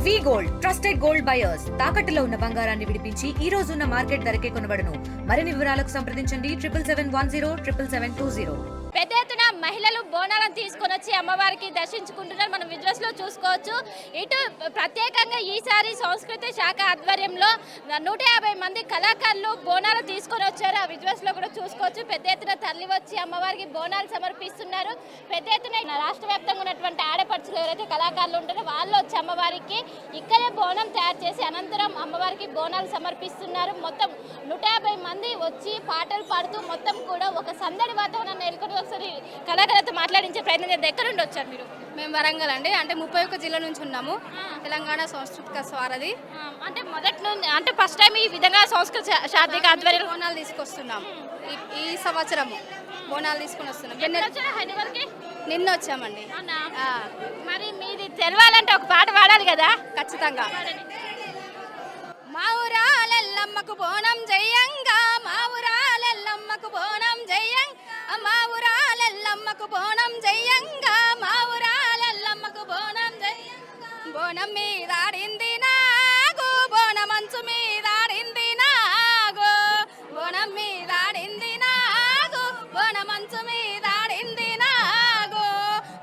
వి gold trusted gold buyers తాకట్టులో ఉన్న బంగారాన్ని విడిపించి ఈ రోజు ఉన్న మార్కెట్ ధరకే కొనబడును. మరిన్ని వివరాలకు సంప్రదించండి 77107720. పెద్ద ఎత్తున మహిళలు బోనాలను తీసుకొని వచ్చి అమ్మవారికి దర్శించుకుంటున్నారు. మనం విజువల్స్ లో చూసుకోవచ్చు. ఇటు ప్రత్యేకంగా ఈసారి సంస్కృతి శాఖ ఆధ్వర్యంలో 150 మంది కళాకారులు బోనాలు తీసుకొని వచ్చారు. ఆ విజువల్స్ లో కూడా చూసుకోవచ్చు. పెద్ద ఎత్తున తరలి వచ్చి అమ్మవారికి బోనాలు సమర్పిస్తున్నారు. పెద్ద ఎత్తున రాష్ట్ర వ్యాప్తంగా ఉన్నటువంటి ఆడపడుచులు ఎవరైతే కళాకారులు ఉంటారో వాళ్ళు వచ్చి అమ్మవారికి ఇక్కడే బోనం తయారు చేసి అనంతరం అమ్మవారికి బోనాలు సమర్పిస్తున్నారు. మొత్తం 150 మంది వచ్చి పాటలు పాడుతూ మొత్తం కూడా ఒక సందడి వాతావరణాన్ని నెలకొని ఒకసారి కళాకారులతో మాట్లాడించే ప్రయత్నం చేద్దాం. ఎక్కడ నుండి వచ్చారు మీరు? మేము వరంగల్ అండి. అంటే 31 జిల్లా నుంచి ఉన్నాము. తెలంగాణ సంస్కృతిక స్వారథి. అంటే మొదటి నుండి అంటే ఫస్ట్ టైం ఈ విధంగా సంస్కృతి శాఖ ఆధ్వర్యంలో బోనాలు తీసుకొస్తున్నాం. ఈ సంవత్సరము బోనాలు తీసుకొని వస్తున్నాం. నిన్న వచ్చామండి. మరి మీది తెలవాలంటే ఒక పాట పాడాలి కదా? ఖచ్చితంగా. మా ఊరాలెల్లమ్మకు బోనం జయంగా, మా ఊరాలెల్లమ్మకు బోనం జయంగా, మా ఊరాలెల్లమ్మకు బోనం జయంగా, మా ఊరాలెల్లమ్మకు బోనం జయంగా. బోనం మీద ఆడింది నాగు, బోనమంచు మీద ఆడింది నాగు, బోనం మీద ఆడింది నాగు, బోనమంచు మీద ఆడింది నాగు,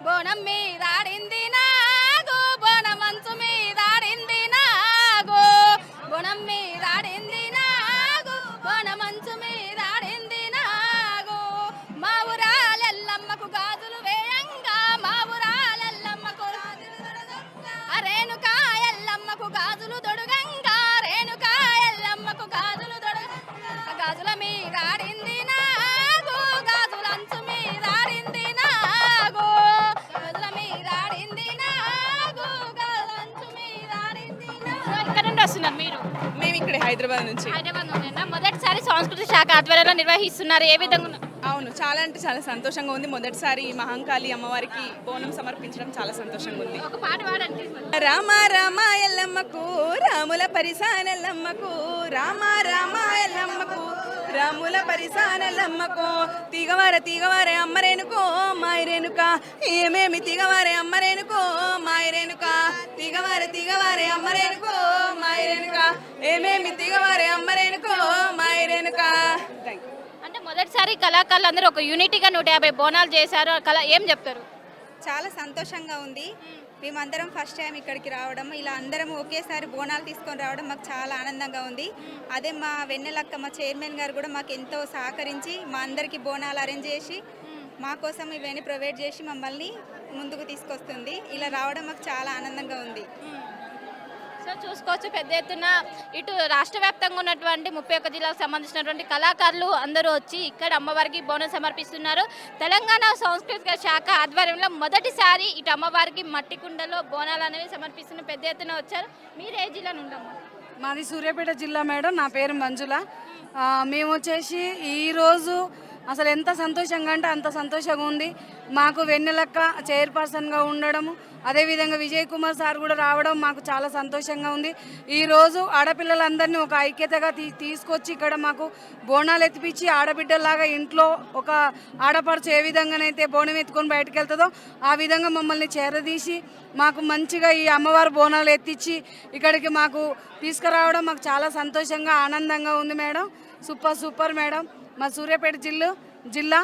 బోనం మీద ఆడింది నాగు, బోనమంచు మీద ఆడింది నాగు, బోనం మీద ఆడింది నాగు, బోనమంచు మీద ఆడింది నాగు. మా ఊరాలెల్లమ్మకు గాజులు వేయంగా, మా ఊరాలెల్లమ్మకు రేణుకా ఎల్లమ్మకు గాజులు దొడుగంగా, రేణుకా ఎల్లమ్మకు గాజులు దొడుగంగా. గాజుల మీద ఆడింది నాగు, గాజులంచు మీద ఆడింది నాగు, గాజుల మీద ఆడింది నాగు, గాజులంచు మీద ఆడింది నాగు. ఎక్కడ నుండి వస్తున్నారు మీరు? మేము ఇక్కడ హైదరాబాద్ నుంచి. హైదరాబాద్ నుండి మొదటిసారి సంస్కృతి శాఖ ఆధ్వర్యంలో నిర్వహిస్తున్నారు. ఏ విధంగా? అవును, చాలా అంటే చాలా సంతోషంగా ఉంది. మొదటిసారి ఈ మహంకాళి అమ్మవారికి బోనం సమర్పించడం చాలా సంతోషంగా ఉంది. ఒక పాట పాడండి. రామ రామ ఎల్లమ్మకు రాముల పరిసానెల్లమ్మకు, రామ రామ ఎల్లమ్మకు రాముల పరిసానెల్లమ్మకు, తిగవార తిగవారే అమ్మరేనుకో మాయరేనుక, ఏమేమి తిగవారే అమ్మరేనుకో మాయరేనుక, తిగవారే తిగవారే అమ్మరేనుకో మాయరేనుక, ఏమేమి తిగవారే అమ్మరేనుకో మాయరేనుక. అంటే మొదటిసారి కళాకారులు అందరూ ఒక యూనిటీగా 150 బోనాలు చేశారు. ఏం చెప్తారు? చాలా సంతోషంగా ఉంది. మేమందరం ఫస్ట్ టైం ఇక్కడికి రావడం, ఇలా అందరం ఒకేసారి బోనాలు తీసుకొని రావడం మాకు చాలా ఆనందంగా ఉంది. అదే మా వెన్నెలక్క మా చైర్మన్ గారు కూడా మాకు ఎంతో సహకరించి మా అందరికీ బోనాలు అరేంజ్ చేసి మా కోసం ఇవన్నీ ప్రొవైడ్ చేసి మమ్మల్ని ముందుకు తీసుకొస్తుంది. ఇలా రావడం మాకు చాలా ఆనందంగా ఉంది. సో చూసుకోవచ్చు, పెద్ద ఎత్తున ఇటు రాష్ట్ర వ్యాప్తంగా ఉన్నటువంటి 31 జిల్లాకు సంబంధించినటువంటి కళాకారులు అందరూ వచ్చి ఇక్కడ అమ్మవారికి బోనం సమర్పిస్తున్నారు. తెలంగాణ సాంస్కృతిక శాఖ ఆధ్వర్యంలో మొదటిసారి ఇటు అమ్మవారికి మట్టి కుండలో బోనాలు అనేవి సమర్పిస్తున్న పెద్ద ఎత్తున వచ్చారు. మీరు ఏ జిల్లా నుండమ్మా? మాది సూర్యాపేట జిల్లా మేడం. నా పేరు మంజుల. మేము వచ్చేసి ఈరోజు అసలు ఎంత సంతోషంగా అంటే అంత సంతోషంగా ఉంది. మాకు వెన్నెలక్క చైర్పర్సన్గా ఉండడము, అదేవిధంగా విజయ్ కుమార్ సార్ కూడా రావడం మాకు చాలా సంతోషంగా ఉంది. ఈరోజు ఆడపిల్లలందరినీ ఒక ఐక్యతగా తీసుకొచ్చి ఇక్కడ మాకు బోనాలు ఎత్తిపించి ఆడబిడ్డలాగా ఇంట్లో ఒక ఆడపడుచు ఏ విధంగానైతే బోనం ఎత్తుకొని బయటకు వెళ్తుందో ఆ విధంగా మమ్మల్ని చేరదీసి మాకు మంచిగా ఈ అమ్మవారు బోనాలు ఎత్తించి ఇక్కడికి మాకు తీసుకురావడం మాకు చాలా సంతోషంగా ఆనందంగా ఉంది మేడం. Super madam. మా సూర్యాపేట జిల్లా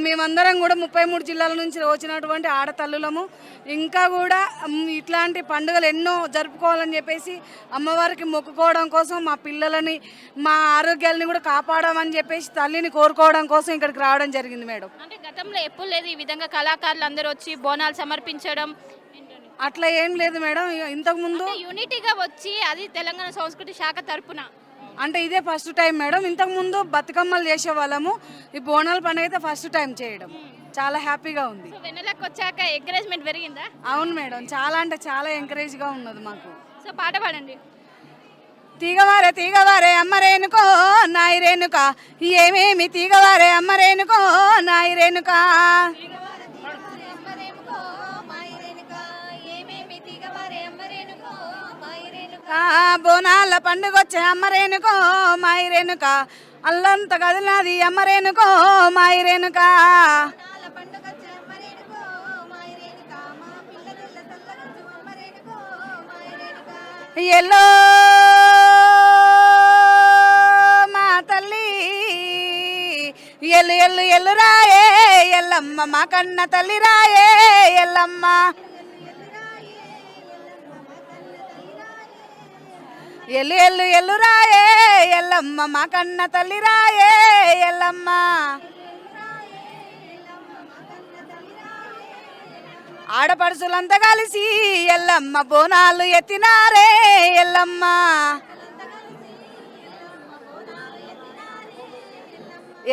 మేమందరం కూడా 33 జిల్లాల నుంచి వచ్చినటువంటి ఆడతల్లులము. ఇంకా కూడా ఇట్లాంటి పండుగలు ఎన్నో జరుపుకోవాలని చెప్పేసి అమ్మవారికి మొక్కుకోవడం కోసం, మా పిల్లలని మా ఆరోగ్యాలని కూడా కాపాడమని చెప్పేసి తల్లిని కోరుకోవడం కోసం ఇక్కడికి రావడం జరిగింది మేడం. అంటే గతంలో ఎప్పుడు లేదు ఈ విధంగా కళాకారులు అందరూ వచ్చి బోనాలు సమర్పించడం? అట్లా ఏం లేదు మేడం. ఇంతకుముందు యూనిటీగా వచ్చి అది తెలంగాణ సంస్కృతి శాఖ తరపున అంటే ఇదే ఫస్ట్ టైం మేడం. ఇంతకుముందు బతుకమ్మలు చేసేవాళ్ళము. ఈ బోనాల పండుగ అయితే ఫస్ట్ టైం చేయడం చాలా హ్యాపీగా ఉంది. వెన్నెలకు వచ్చాక ఎంకరేజ్మెంట్ పెరిగిందా? అవును మేడం, చాలా అంటే చాలా ఎంకరేజ్గా ఉన్నది మాకు. సో పాట పాడండి. తీగవారే తీగవారే అమ్మరేనుకో నాయి రేణుక, ఏమేమి తీగవారే అమ్మరేనుకో నాయి రేణుక, బోనాల పండుగొచ్చే అమ్మరేనుకో మాయి రేణుక, అల్లంత కదిలినది అమ్మరేనుకో మాయి రేణుక. ఎల్లో మా తల్లి ఎల్లు ఎల్లు ఎల్లు రాయే ఎల్లమ్మ మా కన్న తల్లి రాయే ఎల్లమ్మ ఎల్లు ఎల్లు ఎల్లు రాయే ఎల్లమ్మ మా కన్న తల్లి రాయే ఎల్లమ్మ ఆడపడుచులంతా కలిసి ఎల్లమ్మ బోనాలు ఎత్తినారే ఎల్లమ్మ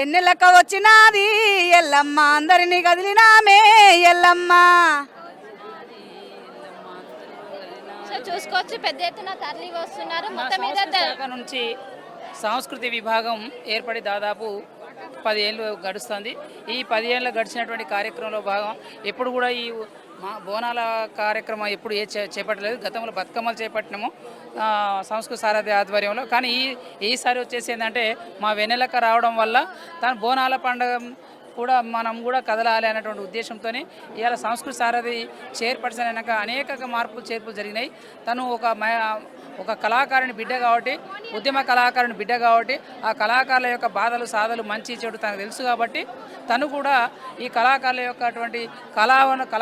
ఎన్నెలక్క వచ్చినాది ఎల్లమ్మ అందరినీ కదిలినామే ఎల్లమ్మ సో చూసుకోవచ్చు పెద్ద ఎత్తున తరలి వస్తున్నారు మొత్తం మీద శాఖ నుంచి సంస్కృతి విభాగం ఏర్పడి దాదాపు 10 ఏళ్ళు గడుస్తుంది. ఈ 10 ఏళ్ళు గడిచినటువంటి కార్యక్రమంలో భాగం ఎప్పుడు కూడా ఈ మా బోనాల కార్యక్రమం ఎప్పుడు చేపట్టలేదు. గతంలో బతుకమ్మలు చేపట్టినాము సంస్కృతి సారథి ఆధ్వర్యంలో. కానీ ఈసారి వచ్చేసి ఏంటంటే మా వెన్నెలక్క రావడం వల్ల తను బోనాల పండుగ కూడా మనం కూడా కదలాలి అనేటువంటి ఉద్దేశంతో ఇవాళ సంస్కృతి సారథి చైర్పర్సన్ అయినాక అనేక మార్పులు చేర్పులు జరిగినాయి. తను ఒక కళాకారుని బిడ్డ కాబట్టి, ఉద్యమ కళాకారుని బిడ్డ కాబట్టి, ఆ కళాకారుల యొక్క బాధలు సాధలు మంచి చెడు తనకు తెలుసు కాబట్టి తను కూడా ఈ కళాకారుల యొక్క అటువంటి కళా